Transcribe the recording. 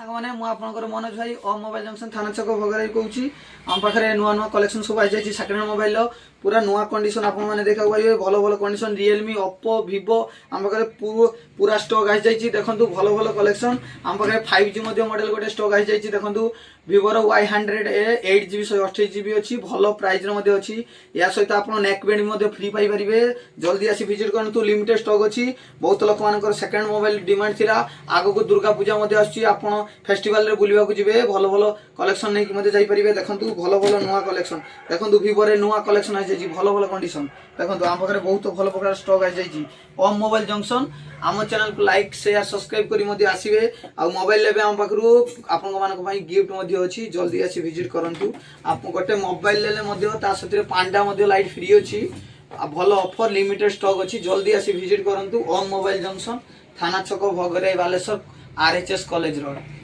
मैंने मुझे मनोज भाई और मोबाइल जंक्शन थाना छक भोगराई कहूँ आम पाखे नुआ नुआ कलेक्शन सब आई जाए सेकेंड हैंड मोबाइल पूरा नुआ कंडीशन आपने देखा पारे भल भल कंडीशन रियलमी ओप्पो वीवो आम पाखे पूरा स्टक आई जाए देखो भल भल कलेक्शन आम पाखे 5G मॉडल गोटे स्टक आई जाए देखो वीवोर Y100 8GB 128GB अच्छी भल प्राइस अच्छी या सहित आप नेक बैंड फ्री पाइपर जल्दी आसी विजिट करूँ लिमिटेड स्टक अच्छी बहुत लोक मान सेकेंड मोबाइल डिमांड थी आग को दुर्गा पूजा आप फेस्टिवल रे बुलवा को जीवे भल भल कलेक्शन नहीं कि जाइए देखो भल भल नुआ कलेक्शन देखो वीवोर नुआ कलेक्शन आई जाए भल भल कंडीशन देखो आम पाखे बहुत भल प्रकार स्टक आई जाए ओम मोबाइल जंक्शन आम चैनल को लाइक शेयर सब्सक्राइब करी आसवे आ मोबाइल ले आम पाखु आपण गिफ्ट अच्छी जल्दी आसी विजिट करूँ आप गोटे मोबाइल ले सहित पांडा लाइट फ्री अच्छी भल ऑफर लिमिटेड स्टॉक अच्छी जल्दी आसी विजिट करूँ ओम मोबाइल जंक्शन थाना छक Bhograi Baleshwar RHS college road.